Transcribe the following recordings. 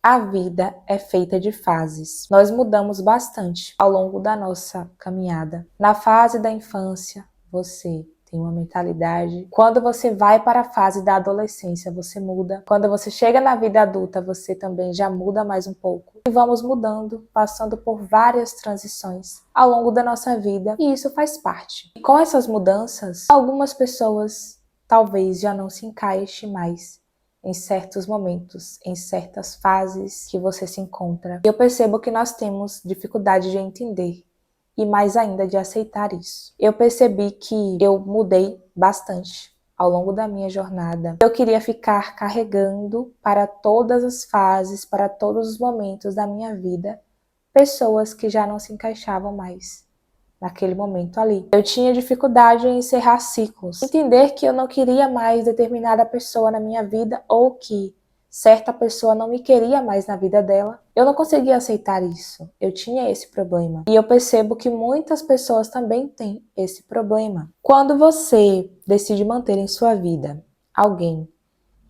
A vida é feita de fases. Nós mudamos bastante ao longo da nossa caminhada. Na fase da infância, você tem uma mentalidade. Quando você vai para a fase da adolescência, você muda. Quando você chega na vida adulta, você também já muda mais um pouco. E vamos mudando, passando por várias transições ao longo da nossa vida. E isso faz parte. E com essas mudanças, algumas pessoas talvez já não se encaixem mais em certos momentos, em certas fases que você se encontra. Eu percebo que nós temos dificuldade de entender e mais ainda de aceitar isso. Eu percebi que eu mudei bastante ao longo da minha jornada. Eu queria ficar carregando para todas as fases, para todos os momentos da minha vida, pessoas que já não se encaixavam mais naquele momento ali. Eu tinha dificuldade em encerrar ciclos, entender que eu não queria mais determinada pessoa na minha vida ou que certa pessoa não me queria mais na vida dela. Eu não conseguia aceitar isso. Eu tinha esse problema. E eu percebo que muitas pessoas também têm esse problema. Quando você decide manter em sua vida alguém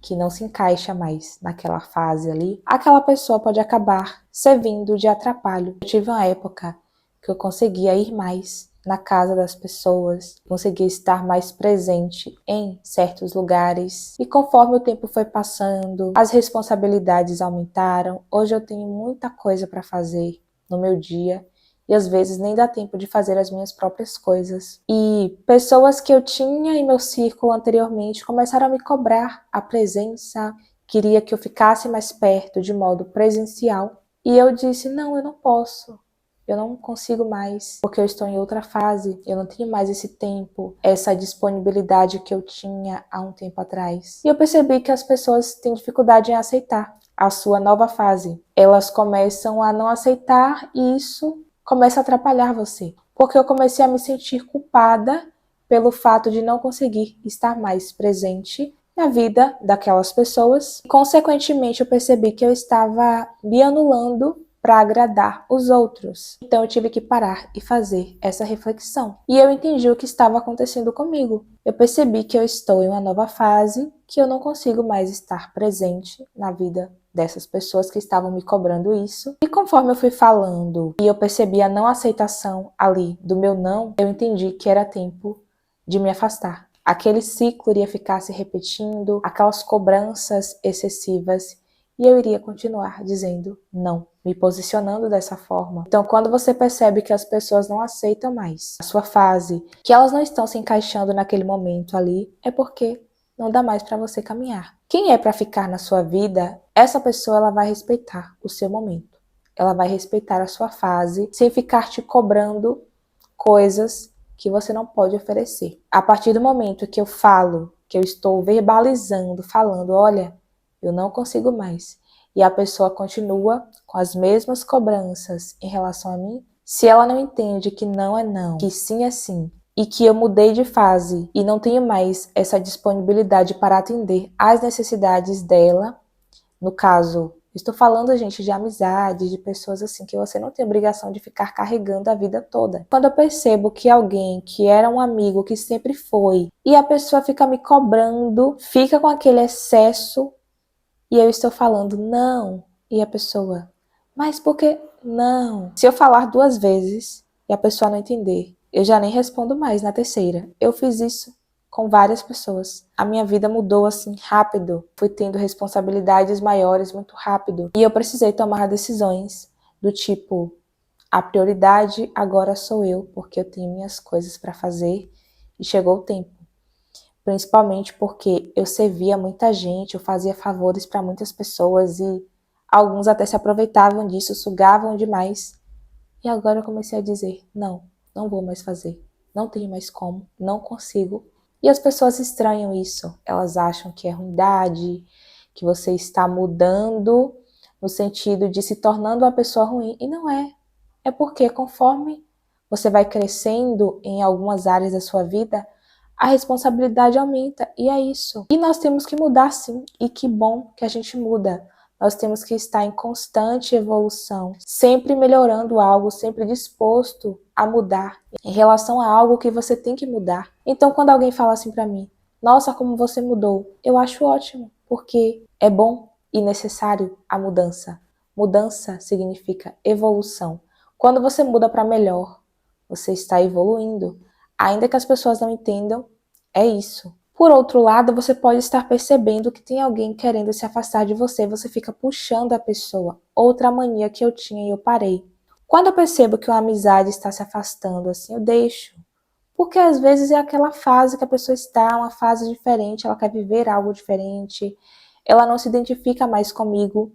que não se encaixa mais naquela fase ali, aquela pessoa pode acabar servindo de atrapalho. Eu tive uma época que eu conseguia ir mais na casa das pessoas, conseguia estar mais presente em certos lugares. E conforme o tempo foi passando, as responsabilidades aumentaram. Hoje eu tenho muita coisa para fazer no meu dia e às vezes nem dá tempo de fazer as minhas próprias coisas. E pessoas que eu tinha em meu círculo anteriormente começaram a me cobrar a presença, queria que eu ficasse mais perto de modo presencial. E eu disse, não, eu não posso. Eu não consigo mais, porque eu estou em outra fase, eu não tenho mais esse tempo, essa disponibilidade que eu tinha há um tempo atrás. E eu percebi que as pessoas têm dificuldade em aceitar a sua nova fase. Elas começam a não aceitar e isso começa a atrapalhar você. Porque eu comecei a me sentir culpada pelo fato de não conseguir estar mais presente na vida daquelas pessoas. Consequentemente, eu percebi que eu estava me anulando para agradar os outros. Então eu tive que parar e fazer essa reflexão. E eu entendi o que estava acontecendo comigo. Eu percebi que eu estou em uma nova fase, que eu não consigo mais estar presente na vida dessas pessoas que estavam me cobrando isso. E conforme eu fui falando e eu percebi a não aceitação ali do meu não, eu entendi que era tempo de me afastar. Aquele ciclo iria ficar se repetindo, aquelas cobranças excessivas, e eu iria continuar dizendo não, me posicionando dessa forma. Então, quando você percebe que as pessoas não aceitam mais a sua fase, que elas não estão se encaixando naquele momento ali, é porque não dá mais para você caminhar. Quem é para ficar na sua vida, essa pessoa ela vai respeitar o seu momento. Ela vai respeitar a sua fase, sem ficar te cobrando coisas que você não pode oferecer. A partir do momento que eu falo, que eu estou verbalizando, falando, olha, eu não consigo mais, e a pessoa continua com as mesmas cobranças em relação a mim, se ela não entende que não é não, que sim é sim, e que eu mudei de fase e não tenho mais essa disponibilidade para atender às necessidades dela, no caso, estou falando, gente, de amizade, de pessoas assim que você não tem obrigação de ficar carregando a vida toda. Quando eu percebo que alguém que era um amigo que sempre foi, e a pessoa fica me cobrando, fica com aquele excesso, e eu estou falando não, e a pessoa, mas por que não? Se eu falar 2 vezes e a pessoa não entender, eu já nem respondo mais na terceira. Eu fiz isso com várias pessoas. A minha vida mudou assim rápido. Fui tendo responsabilidades maiores muito rápido. E eu precisei tomar decisões do tipo, a prioridade agora sou eu, porque eu tenho minhas coisas para fazer e chegou o tempo. Principalmente porque eu servia muita gente, eu fazia favores para muitas pessoas e alguns até se aproveitavam disso, sugavam demais. E agora eu comecei a dizer, não, não vou mais fazer, não tenho mais como, não consigo. E as pessoas estranham isso, elas acham que é ruindade, que você está mudando no sentido de se tornando uma pessoa ruim, e não é. É porque conforme você vai crescendo em algumas áreas da sua vida, a responsabilidade aumenta, e é isso. E nós temos que mudar sim, e que bom que a gente muda. Nós temos que estar em constante evolução, sempre melhorando algo, sempre disposto a mudar em relação a algo que você tem que mudar. Então, quando alguém fala assim pra mim, nossa, como você mudou, eu acho ótimo, porque é bom e necessário a mudança. Mudança significa evolução. Quando você muda para melhor, você está evoluindo. Ainda que as pessoas não entendam, é isso. Por outro lado, você pode estar percebendo que tem alguém querendo se afastar de você, você fica puxando a pessoa. Outra mania que eu tinha e eu parei. Quando eu percebo que uma amizade está se afastando, assim, eu deixo. Porque às vezes é aquela fase que a pessoa está, uma fase diferente, ela quer viver algo diferente, ela não se identifica mais comigo.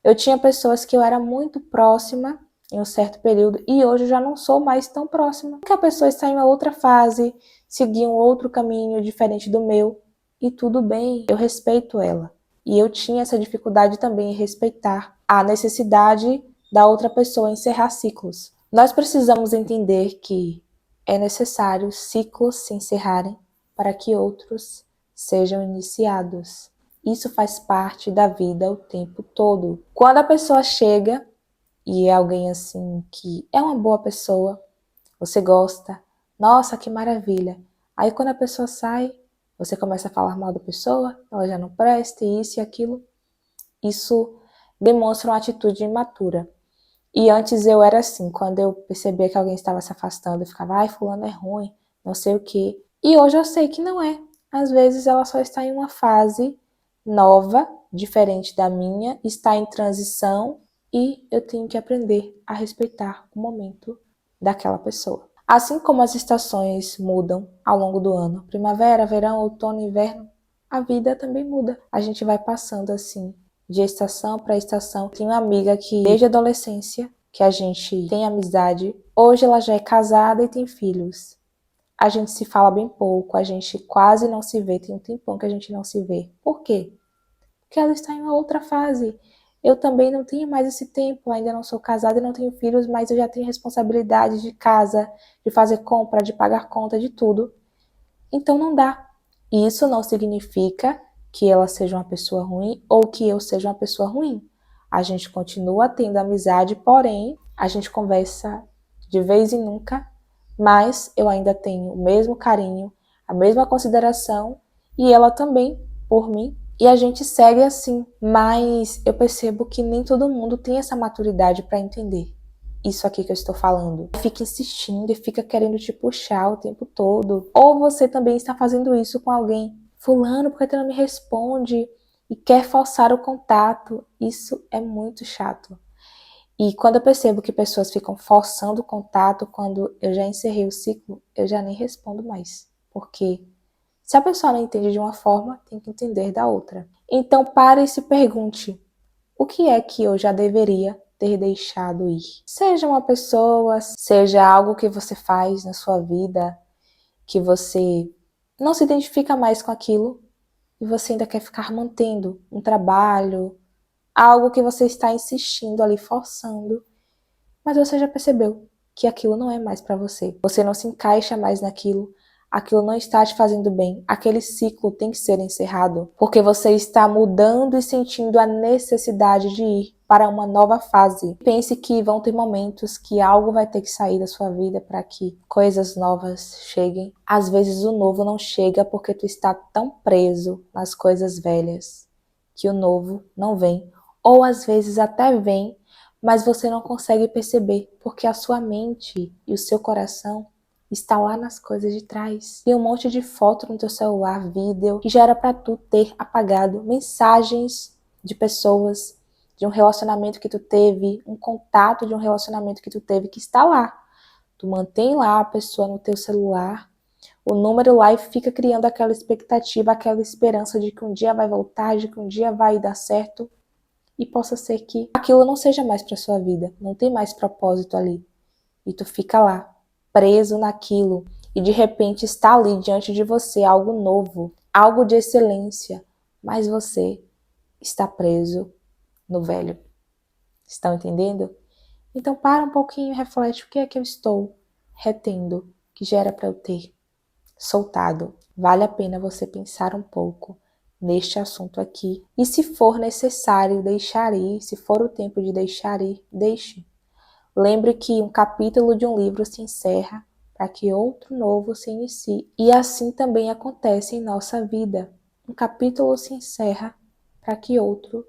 Eu tinha pessoas que eu era muito próxima em um certo período e hoje eu já não sou mais tão próxima. Porque a pessoa está em uma outra fase, seguir um outro caminho diferente do meu e tudo bem, eu respeito ela. E eu tinha essa dificuldade também em respeitar a necessidade da outra pessoa encerrar ciclos. Nós precisamos entender que é necessário ciclos se encerrarem para que outros sejam iniciados. Isso faz parte da vida o tempo todo. Quando a pessoa chega e é alguém assim que é uma boa pessoa, você gosta, nossa, que maravilha. Aí quando a pessoa sai, você começa a falar mal da pessoa, ela já não presta, isso e aquilo. Isso demonstra uma atitude imatura. E antes eu era assim, quando eu percebia que alguém estava se afastando, eu ficava, ai, fulano é ruim, não sei o quê. E hoje eu sei que não é. Às vezes ela só está em uma fase nova, diferente da minha, está em transição e eu tenho que aprender a respeitar o momento daquela pessoa. Assim como as estações mudam ao longo do ano, primavera, verão, outono, inverno, a vida também muda. A gente vai passando assim, de estação para estação. Tenho uma amiga que desde a adolescência, que a gente tem amizade, hoje ela já é casada e tem filhos. A gente se fala bem pouco, a gente quase não se vê, tem um tempão que a gente não se vê. Por quê? Porque ela está em uma outra fase. Eu também não tenho mais esse tempo, ainda não sou casada e não tenho filhos, mas eu já tenho responsabilidade de casa, de fazer compra, de pagar conta, de tudo. Então não dá. E isso não significa que ela seja uma pessoa ruim ou que eu seja uma pessoa ruim. A gente continua tendo amizade, porém, a gente conversa de vez em nunca, mas eu ainda tenho o mesmo carinho, a mesma consideração e ela também por mim. E a gente segue assim, mas eu percebo que nem todo mundo tem essa maturidade para entender isso aqui que eu estou falando. Fica insistindo e fica querendo te puxar o tempo todo. Ou você também está fazendo isso com alguém. Fulano, por que tu não me responde? E quer forçar o contato. Isso é muito chato. E quando eu percebo que pessoas ficam forçando o contato, quando eu já encerrei o ciclo, eu já nem respondo mais. Porque se a pessoa não entende de uma forma, tem que entender da outra. Então pare e se pergunte, o que é que eu já deveria ter deixado ir? Seja uma pessoa, seja algo que você faz na sua vida, que você não se identifica mais com aquilo e você ainda quer ficar mantendo um trabalho, algo que você está insistindo ali, forçando, mas você já percebeu que aquilo não é mais para você. Você não se encaixa mais naquilo, aquilo não está te fazendo bem, aquele ciclo tem que ser encerrado, porque você está mudando e sentindo a necessidade de ir para uma nova fase. Pense que vão ter momentos que algo vai ter que sair da sua vida para que coisas novas cheguem. Às vezes o novo não chega porque tu está tão preso nas coisas velhas que o novo não vem, ou às vezes até vem, mas você não consegue perceber, porque a sua mente e o seu coração está lá nas coisas de trás. Tem um monte de foto no teu celular, vídeo, que já era para tu ter apagado, mensagens de pessoas, de um relacionamento que tu teve, um contato de um relacionamento que tu teve, que está lá. Tu mantém lá a pessoa no teu celular, o número lá e fica criando aquela expectativa, aquela esperança de que um dia vai voltar, de que um dia vai dar certo. E possa ser que aquilo não seja mais para sua vida, não tem mais propósito ali. E tu fica lá, preso naquilo, e de repente está ali diante de você algo novo, algo de excelência, mas você está preso no velho. Estão entendendo? Então para um pouquinho e reflete o que é que eu estou retendo, que já era para eu ter soltado. Vale a pena você pensar um pouco neste assunto aqui. E se for necessário deixar ir, se for o tempo de deixar ir, deixe. Lembre que um capítulo de um livro se encerra para que outro novo se inicie. E assim também acontece em nossa vida. Um capítulo se encerra para que outro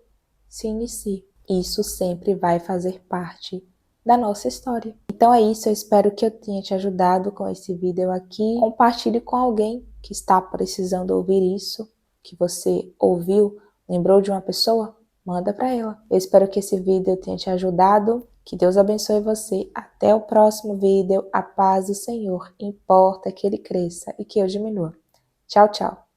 se inicie. Isso sempre vai fazer parte da nossa história. Então é isso, eu espero que eu tenha te ajudado com esse vídeo aqui. Compartilhe com alguém que está precisando ouvir isso, que você ouviu, lembrou de uma pessoa? Manda para ela. Eu espero que esse vídeo tenha te ajudado. Que Deus abençoe você. Até o próximo vídeo. A paz do Senhor importa que ele cresça e que eu diminua. Tchau, tchau.